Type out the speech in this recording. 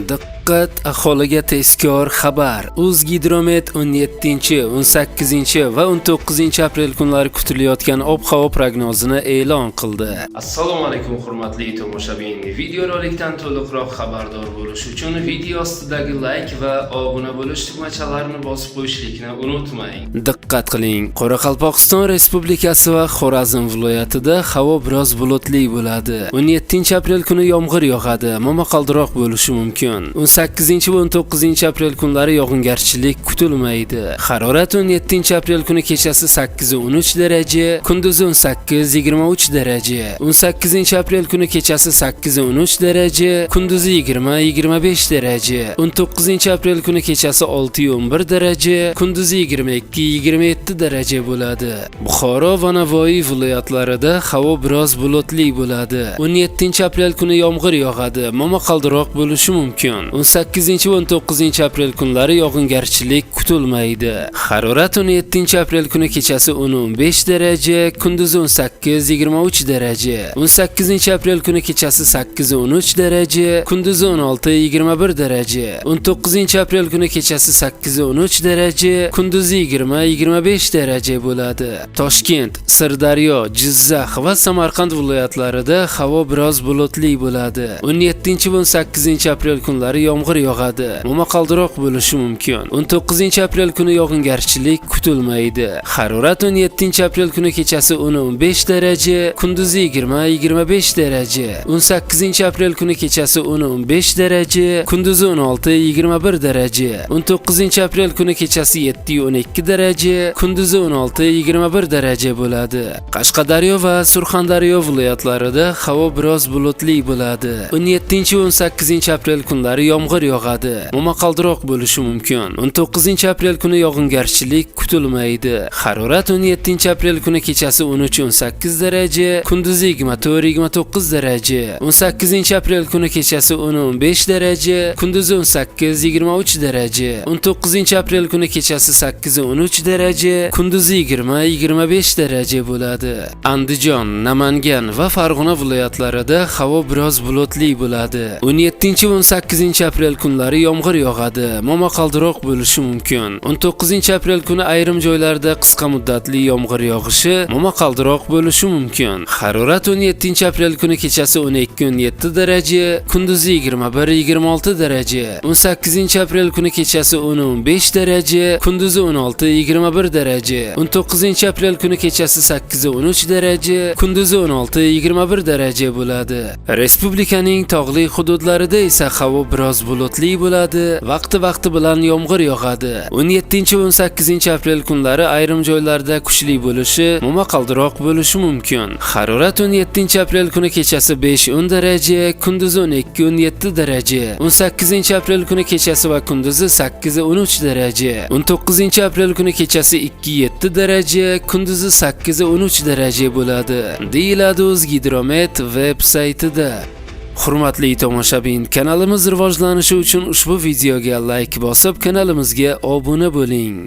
Diqqat, aholiga tezkor xabar. O'zgidromet 17, 18 va 19 aprel kunlari kutilayotgan ob-havo prognozini e'lon qildi. Assalomu alaykum hurmatli tomoshabin. Videorolikdan to'liqroq xabardor bo'lish uchun video ostidagi like va obuna bo'lish tugmachalarini bosib qo'yishlikni unutmang. Diqqat qiling. Qoraqalpog'iston Respublikasi va Xorazm viloyatida havo biroz bulutli bo'ladi. 17 aprel kuni yomg'ir yog'adi, momaqaldiroq bo'lishi mumkin. 18 va 19 aprel kunlari yog'ingarchilik kutilmaydi. Harorat 17 aprel kuni kechasi 8-13 daraja, kunduzi 18-23 daraja. 18 aprel kuni kechasi 8-13 daraja, kunduzi 20-25 daraja. 19 aprel kuni kechasi 6-11 daraja, kunduzi 22-27 daraja bo'ladi. Buxoro va Navoiy viloyatlarida havo biroz bulutli bo'ladi. 17 aprel kuni yomg'ir yog'adi, momaqaldiroq bo'lishi mumkin. 18 va 19 aprel kunlari yog'ingarchilik kutilmaydi. Harorat 17 aprel kuni kechasi 10-15 daraja, kunduzi 18-23 daraja. 18 aprel kuni kechasi 8-13 daraja, kunduzi 16-21 daraja. 19 aprel kuni kechasi 8-13 daraja, kunduzi 20-25 daraja bo'ladi. Toshkent, Sirdaryo, Jizzax va Samarqand viloyatlarida havo biroz bulutli bo'ladi. 17 va 18 aprel kunlari yomg'ir yog'adi, momaqaldiroq bo'lishi mumkin. 19 aprel kuni yog'ingarchilik kutilmaydi. Harorat 17 aprel kuni kechasi 10-15 daraja, kunduzi 20-25 daraja. 18 aprel kuni kechasi 10-15 daraja, kunduzi 16-21 daraja. 19 aprel kuni kechasi 7-12 daraja, kunduzi 16-21 daraja bo'ladi. Qashqadaryo va Surxondaryo viloyatlarida havo biroz bulutli bo'ladi. 17 va 18 aprel kunlari yomg'ir yog'adi, momaqaldiroq bo'lishi mumkin. 19 aprel kuni yog'ingarchilik kutilmaydi. Harorat 17 aprel kuni kechasi 13-18 daraja, kunduzi 24-29 daraja. 18 aprel kuni kechasi 10-15 daraja, kunduzi 18-23 daraja. 19 aprel kuni kechasi 8-13 daraja, kunduzi 20-25 daraja bo'ladi. Andijon, Namangan va Farg'ona viloyatlarida havo biroz bulutli bo'ladi. 17 va 18 aprel kunlari yomg'ir yog'adi, momaqaldiroq bo'lishi mumkin. 19 aprel kuni ayrim joylarda qisqa muddatli yomg'ir yog'ishi, momaqaldiroq bo'lishi mumkin. Harorat 17 aprel kuni kechasi 12-17 daraja, kunduzi 21-26 daraja. 18 aprel kuni kechasi 10-15 daraja, kunduzi 16-21 daraja. 19 aprel kuni kechasi 8-13 daraja, kunduzi 16-21 daraja bo'ladi. Respublikaning tog'li hududlarida esa havo biroz bulutli bo'ladi, vaqti bilan yomg'ir yog'adi. 17 va 18 aprel kunlari ayrim joylarda kuchli bo'lishi, momaqaldiroq bo'lishi mumkin. Harorat 17 aprel kuni kechasi 5-10 daraja, kunduzi 12-17 daraja. 18 aprel kuni kechasi va kunduzi 8-13 daraja. 19 aprel kuni kechasi 2-7 daraja, kunduzi 8-13 daraja bo'ladi, deyiladi O'zgidromet veb saytida. Hurmatli tomoshabin, kanalimiz rivojlanishi uchun ushbu videoga like bosib, kanalimizga obuna bo'ling.